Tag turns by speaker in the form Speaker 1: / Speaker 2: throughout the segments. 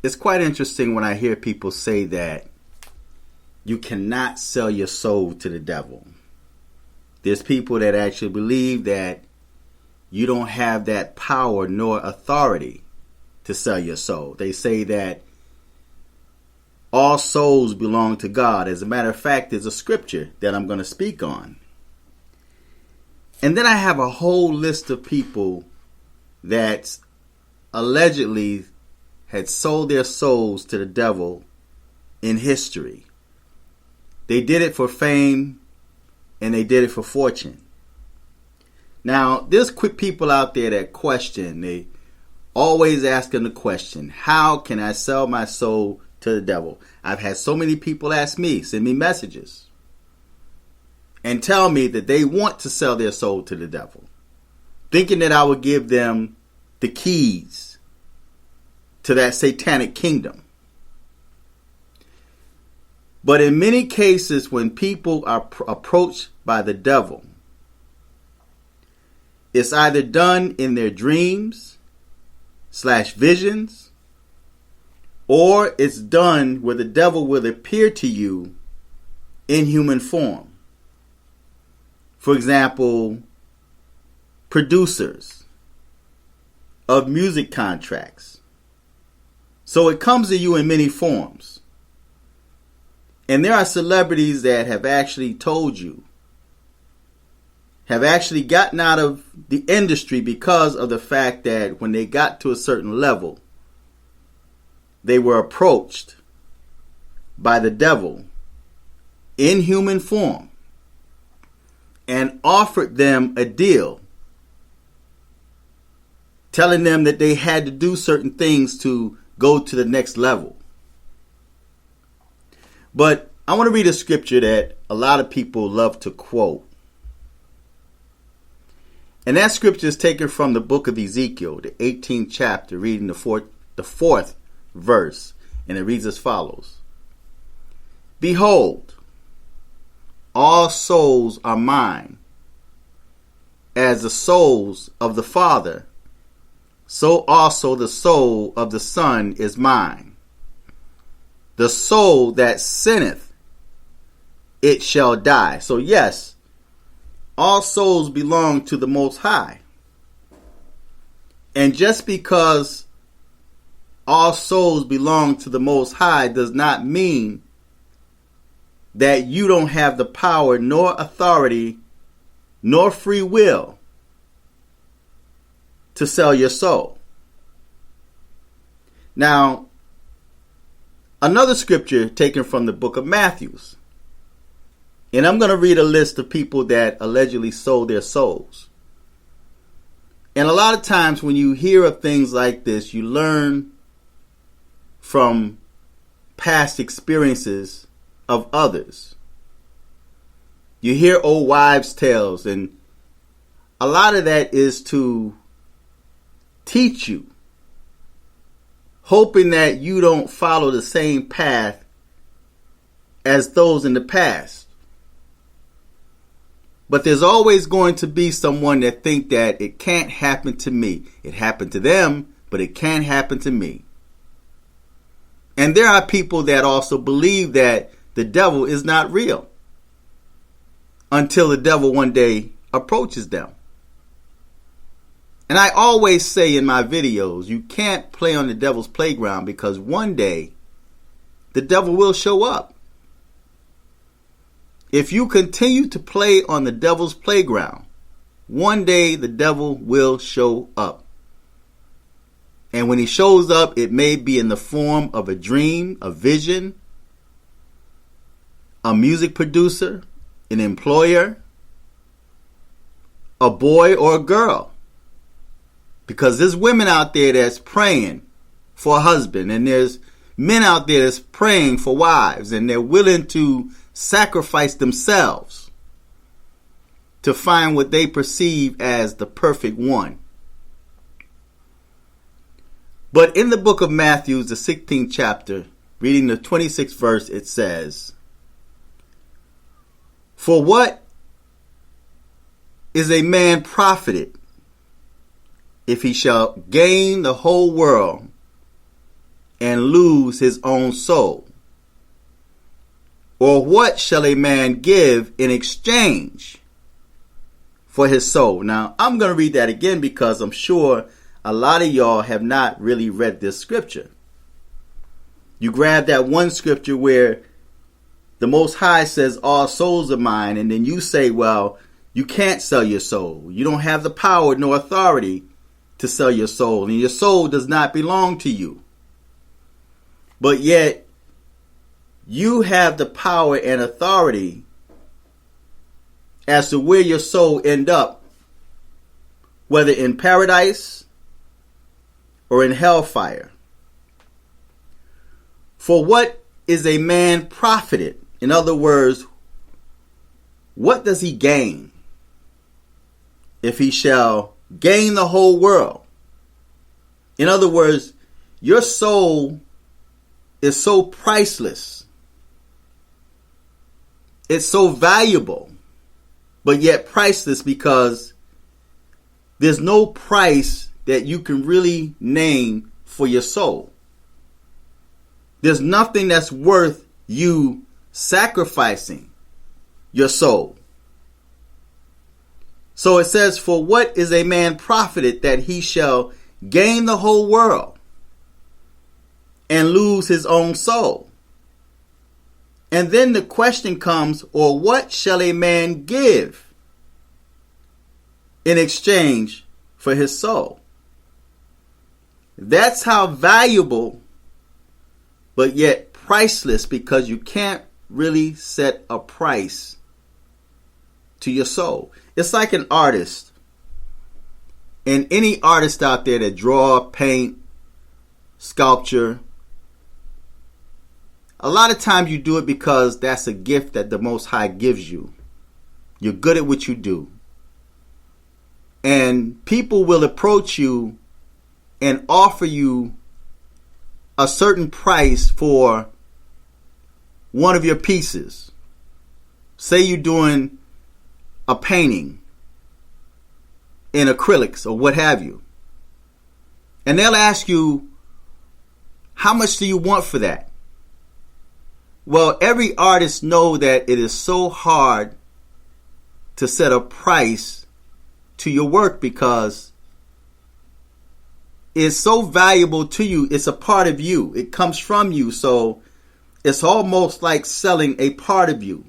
Speaker 1: it's quite interesting when I hear people say that you cannot sell your soul to the devil. There's people that actually believe that you don't have that power nor authority to sell your soul. They say that all souls belong to God. As a matter of fact, there's a scripture that I'm going to speak on. And then I have a whole list of people that allegedly had sold their souls to the devil in history. They did it for fame and they did it for fortune. Now, there's quick people out there that question. They always asking the question, how can I sell my soul to the devil? I've had so many people ask me, send me messages, and tell me that they want to sell their soul to the devil, thinking that I would give them the keys to that satanic kingdom. But in many cases, when people are approached by the devil, it's either done in their dreams / visions, or it's done where the devil will appear to you in human form. For example, producers of music contracts. So it comes to you in many forms. And there are celebrities that have actually told you, have actually gotten out of the industry because of the fact that when they got to a certain level, they were approached by the devil in human form and offered them a deal, telling them that they had to do certain things to go to the next level. But I want to read a scripture that a lot of people love to quote. And that scripture is taken from the book of Ezekiel, the 18th chapter, reading the fourth verse. And it reads as follows. Behold, all souls are mine. As the souls of the Father, so also the soul of the Son is mine. The soul that sinneth, it shall die. So yes, all souls belong to the Most High. And just because all souls belong to the Most High does not mean that you don't have the power nor authority nor free will to sell your soul. Now, another scripture taken from the book of Matthew. And I'm going to read a list of people that allegedly sold their souls. And a lot of times when you hear of things like this, you learn from past experiences of others. You hear old wives' tales, and a lot of that is to teach you, hoping that you don't follow the same path as those in the past. But there's always going to be someone that think that it can't happen to me. It happened to them, but it can't happen to me. And there are people that also believe that the devil is not real until the devil one day approaches them. And I always say in my videos, you can't play on the devil's playground because one day the devil will show up. If you continue to play on the devil's playground, one day the devil will show up. And when he shows up, it may be in the form of a dream, a vision, a music producer, an employer, a boy or a girl. Because there's women out there that's praying for a husband, and there's men out there that's praying for wives, and they're willing to sacrifice themselves to find what they perceive as the perfect one. But in the book of Matthew, the 16th chapter, reading the 26th verse, it says, For what is a man profited if he shall gain the whole world and lose his own soul? Or what shall a man give in exchange for his soul? Now, I'm going to read that again because I'm sure a lot of y'all have not really read this scripture. You grab that one scripture where the Most High says, all souls are mine, and then you say, well, you can't sell your soul. You don't have the power nor authority to sell your soul, and your soul does not belong to you. But yet, you have the power and authority as to where your soul end up, whether in paradise or in hellfire. For what is a man profited? In other words, what does he gain if he shall gain the whole world? In other words, your soul is so priceless. It's so valuable, but yet priceless because there's no price that you can really name for your soul. There's nothing that's worth you sacrificing your soul. So it says, for what is a man profited that he shall gain the whole world and lose his own soul? And then the question comes, or what shall a man give in exchange for his soul? That's how valuable, but yet priceless, because you can't really set a price to your soul. It's like an artist. And any artist out there that draw, paint, sculpture, a lot of times you do it because that's a gift that the Most High gives you. You're good at what you do. And people will approach you and offer you a certain price for one of your pieces. Say you're doing a painting in acrylics or what have you. And they'll ask you, how much do you want for that? Well, every artist knows that it is so hard to set a price to your work because it's so valuable to you. It's a part of you. It comes from you. So it's almost like selling a part of you.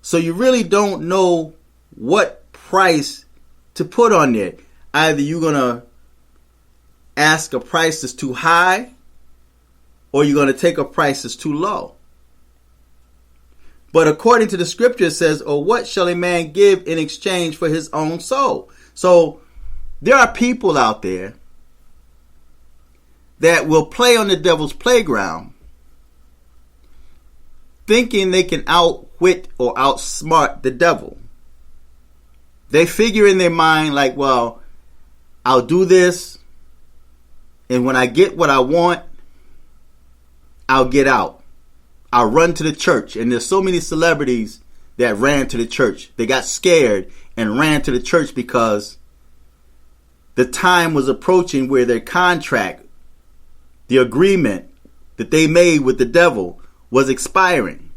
Speaker 1: So you really don't know what price to put on there. Either you're going to ask a price that's too high, or you're going to take a price that's too low. But according to the scripture, it says, or what shall a man give in exchange for his own soul? So there are people out there that will play on the devil's playground, thinking they can outwit or outsmart the devil. They figure in their mind like, well, I'll do this, and when I get what I want, I'll get out. I'll run to the church. And there's so many celebrities that ran to the church. They got scared and ran to the church because the time was approaching where their contract, the agreement that they made with the devil, was expiring.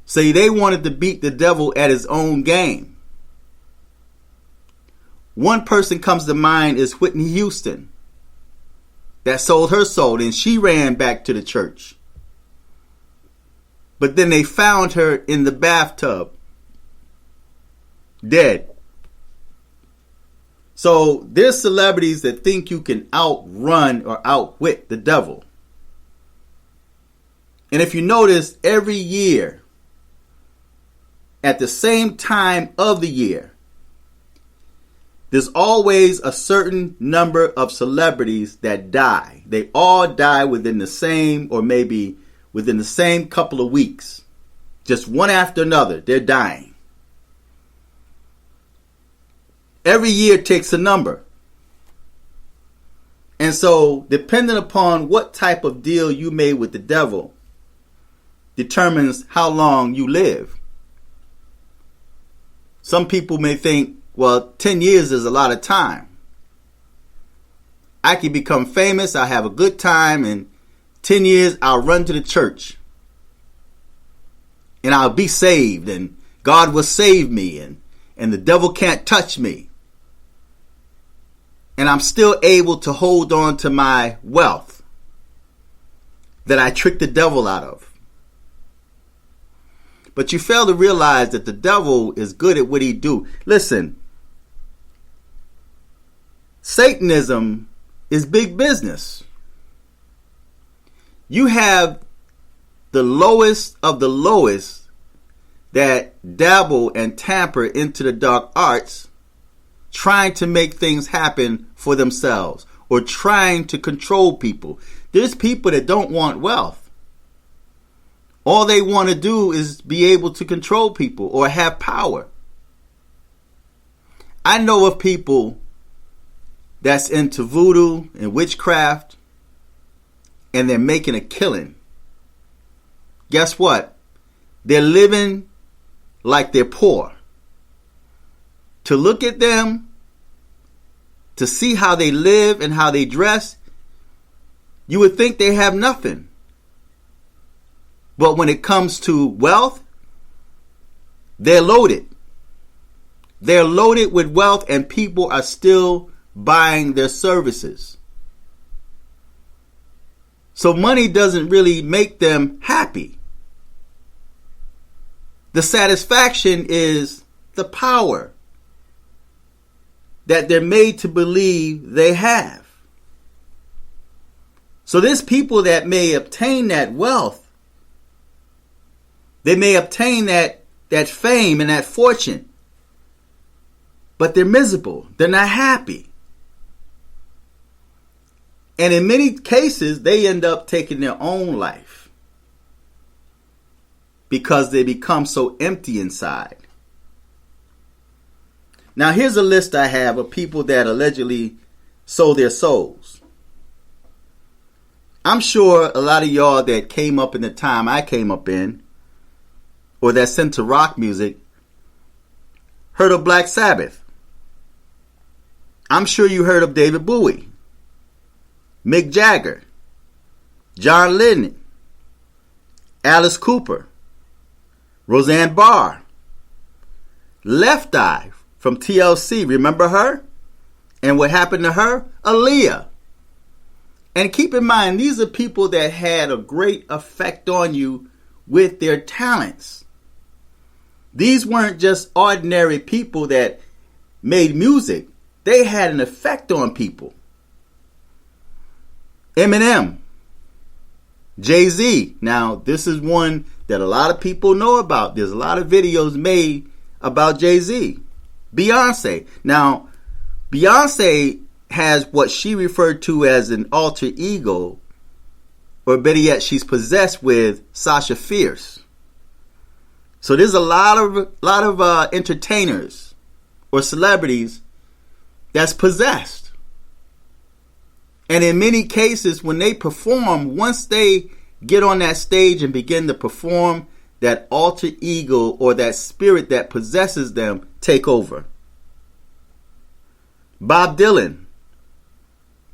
Speaker 1: See, they wanted to beat the devil at his own game. One person comes to mind is Whitney Houston, that sold her soul, and she ran back to the church. But then they found her in the bathtub, dead. So there's celebrities that think you can outrun or outwit the devil. And if you notice, every year, at the same time of the year, there's always a certain number of celebrities that die. They all die within the same, or maybe within the same couple of weeks. Just one after another, they're dying. Every year takes a number. And so, depending upon what type of deal you made with the devil, determines how long you live. Some people may think, well, 10 years is a lot of time. I can become famous. I'll have a good time. In 10 years, I'll run to the church. And I'll be saved. And God will save me. And the devil can't touch me. And I'm still able to hold on to my wealth that I tricked the devil out of. But you fail to realize that the devil is good at what he do. Listen, Satanism is big business. You have the lowest of the lowest that dabble and tamper into the dark arts, trying to make things happen for themselves or trying to control people. There's people that don't want wealth. All they want to do is be able to control people or have power. I know of people that's into voodoo and witchcraft, and they're making a killing. Guess what? They're living like they're poor. To look at them, to see how they live and how they dress, you would think they have nothing. But when it comes to wealth, they're loaded. They're loaded with wealth, and people are still buying their services. So money doesn't really make them happy. The satisfaction is the power that they're made to believe they have. So there's people that may obtain that wealth. They may obtain that fame and that fortune. But they're miserable. They're not happy. And in many cases, they end up taking their own life because they become so empty inside. Now, here's a list I have of people that allegedly sold their souls. I'm sure a lot of y'all that came up in the time I came up in, or that's into rock music, heard of Black Sabbath. I'm sure you heard of David Bowie, Mick Jagger, John Lennon, Alice Cooper, Roseanne Barr, Left Eye from TLC. Remember her? And what happened to her? Aaliyah. And keep in mind, these are people that had a great effect on you with their talents. These weren't just ordinary people that made music. They had an effect on people. Eminem, Jay-Z. Now, this is one that a lot of people know about. There's a lot of videos made about Jay-Z. Beyonce. Now, Beyonce has what she referred to as an alter ego, or better yet, she's possessed with Sasha Fierce. So there's a lot of entertainers or celebrities that's possessed. And in many cases, when they perform, once they get on that stage and begin to perform, that alter ego or that spirit that possesses them take over. Bob Dylan,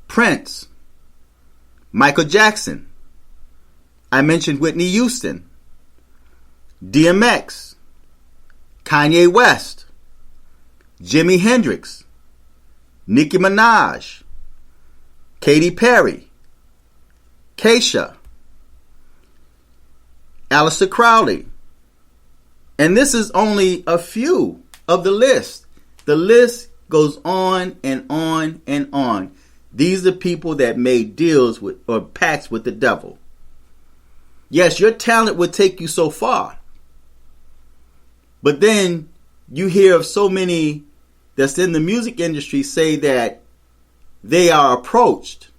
Speaker 1: Prince, Michael Jackson. I mentioned Whitney Houston, DMX, Kanye West, Jimi Hendrix, Nicki Minaj, Katy Perry, Keisha, Aleister Crowley. And this is only a few of the list. The list goes on and on and on. These are people that made deals with or pacts with the devil. Yes, your talent would take you so far. But then you hear of so many that's in the music industry say that they are approached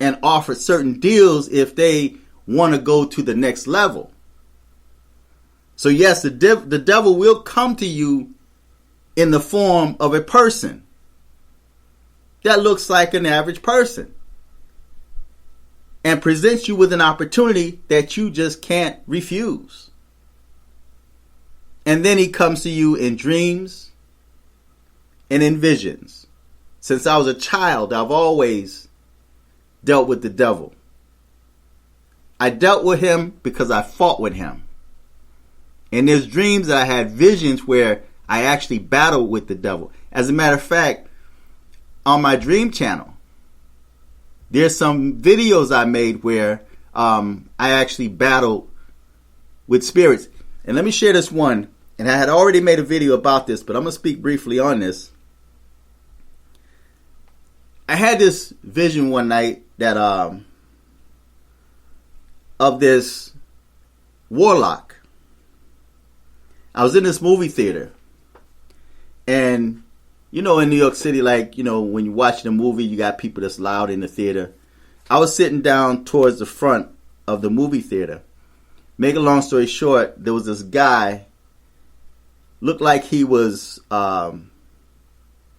Speaker 1: and offered certain deals if they want to go to the next level. So yes, the devil will come to you in the form of a person that looks like an average person and presents you with an opportunity that you just can't refuse. And then he comes to you in dreams and in visions. Since I was a child, I've always dealt with the devil. I dealt with him because I fought with him. And there's dreams that I had visions where I actually battled with the devil. As a matter of fact, on my dream channel, there's some videos I made where I actually battled with spirits. And let me share this one. And I had already made a video about this, but I'm going to speak briefly on this. I had this vision one night that of this warlock. I was in this movie theater. And, in New York City, when you watch the movie, you got people that's loud in the theater. I was sitting down towards the front of the movie theater. Make a long story short, there was this guy, looked like he was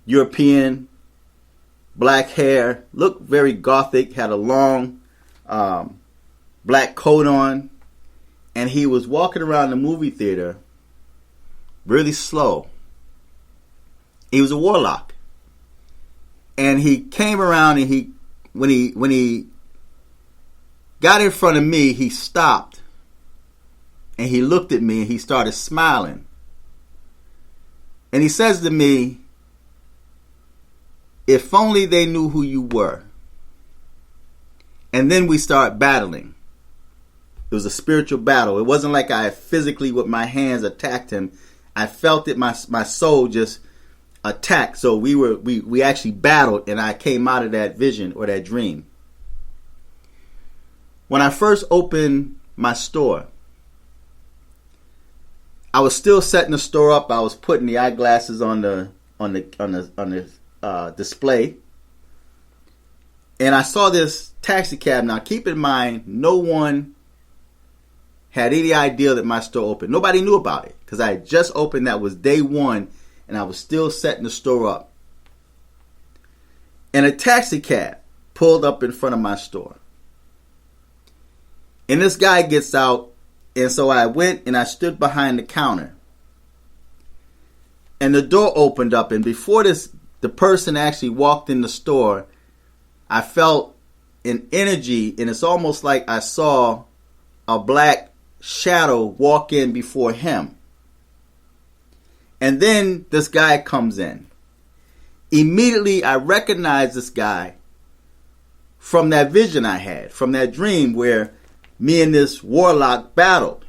Speaker 1: European, black hair, looked very gothic, had a long black coat on, and he was walking around the movie theater really slow. He was a warlock. And he came around and when he got in front of me, he stopped and he looked at me and he started smiling. And he says to me, "If only they knew who you were." And then we start battling. It was a spiritual battle. It wasn't like I physically with my hands attacked him. I felt it, my soul just attacked. So we actually battled, and I came out of that vision or that dream. When I first opened my store, I was still setting the store up. I was putting the eyeglasses on the display. And I saw this taxi cab. Now keep in mind, no one had any idea that my store opened. Nobody knew about it because I had just opened. That was day one, and I was still setting the store up. And a taxi cab pulled up in front of my store. And this guy gets out, and so I went and I stood behind the counter. And the door opened up, and before the person actually walked in the store, I felt an energy, and it's almost like I saw a black shadow walk in before him. And then this guy comes in. Immediately I recognized this guy from that vision I had, from that dream where me and this warlock battled.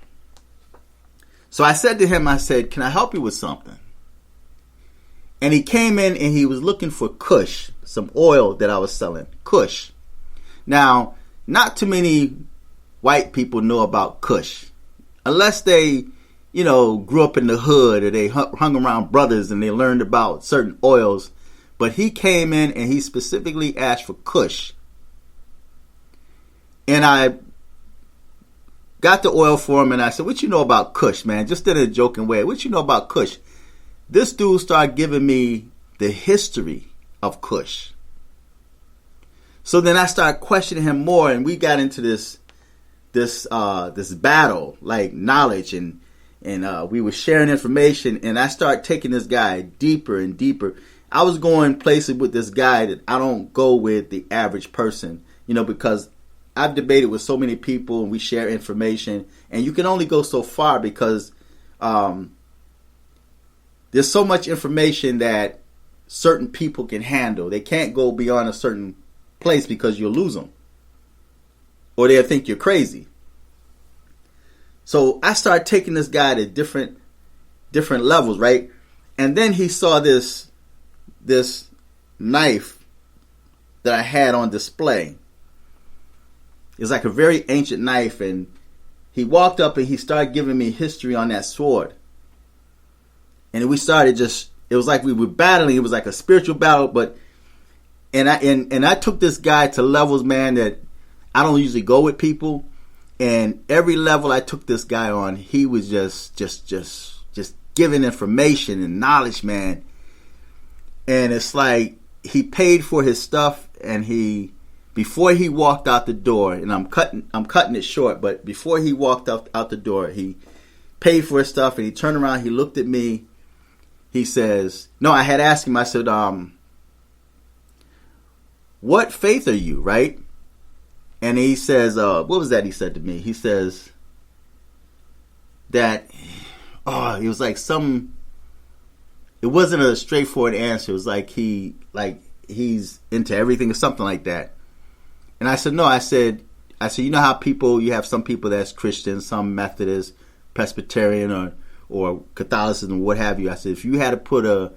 Speaker 1: So I said to him, I said, "Can I help you with something?" And he came in and he was looking for Kush, some oil that I was selling. Kush. Now, not too many white people know about Kush. Unless they, grew up in the hood or they hung around brothers and they learned about certain oils. But he came in and he specifically asked for Kush. And I got the oil for him and I said, "What you know about Kush, man?" Just in a joking way. "What you know about Kush?" This dude started giving me the history of Kush. So then I started questioning him more, and we got into this battle, like knowledge, and we were sharing information, and I started taking this guy deeper and deeper. I was going places with this guy that I don't go with the average person, because I've debated with so many people and we share information, and you can only go so far because there's so much information that certain people can handle. They can't go beyond a certain place because you'll lose them. Or they'll think you're crazy. So I started taking this guy to different levels, right? And then he saw this knife that I had on display. It's like a very ancient knife, and he walked up and he started giving me history on that sword. And we started it was like we were battling. It was like a spiritual battle, and I took this guy to levels, man, that I don't usually go with people. And every level I took this guy on, he was just giving information and knowledge, man. And it's like he paid for his stuff, and before he walked out the door, and I'm cutting it short, but before he walked out the door, he paid for his stuff, and he turned around, he looked at me, he says, no, I had asked him, I said, what faith are you, right? And he says, what was that he said to me? He says that, it was like it wasn't a straightforward answer. It was like he's into everything or something like that. And I said, no, I said, you know how you have some people that's Christian, some Methodist, Presbyterian, or Catholicism, what have you. I said, if you had to put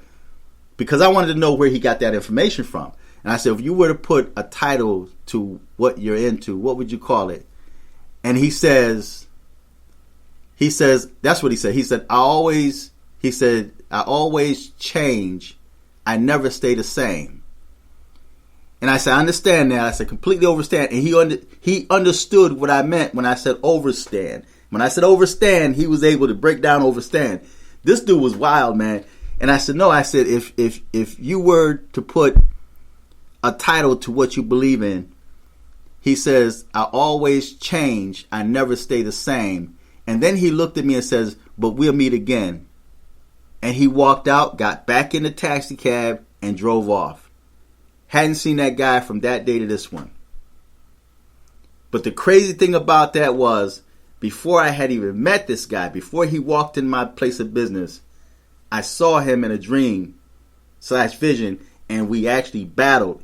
Speaker 1: because I wanted to know where he got that information from. And I said, if you were to put a title to what you're into, what would you call it? And he says, that's what he said. He said, I always change. I never stay the same. And I said, I understand that. I said, completely understand. And he understood what I meant when I said overstand. When I said overstand, he was able to break down overstand. This dude was wild, man. And I said, no, I said, if you were to put a title to what you believe in, he says, I always change. I never stay the same. And then he looked at me and says, but we'll meet again. And he walked out, got back in the taxi cab, and drove off. Hadn't seen that guy from that day to this one. But the crazy thing about that was, before I had even met this guy, before he walked in my place of business, I saw him in a dream / vision, and we actually battled.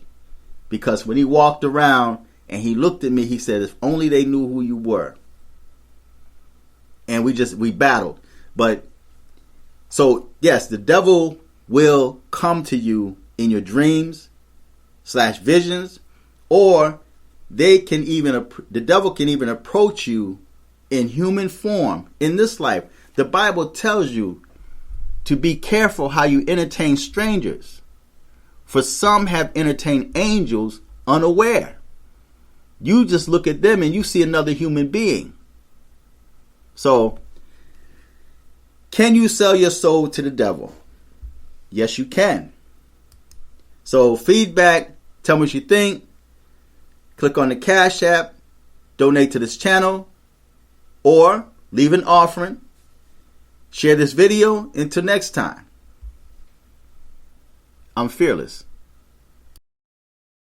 Speaker 1: Because when he walked around and he looked at me, he said, if only they knew who you were. And we battled. But, so yes, the devil will come to you in your dreams / visions, or the devil can even approach you in human form in this life. The Bible tells you to be careful how you entertain strangers, for some have entertained angels unaware. You just look at them and you see another human being. So, can you sell your soul to the devil? Yes, you can. So, feedback, tell me what you think. Click on the Cash App, donate to this channel, or leave an offering. Share this video. Until next time, I'm fearless.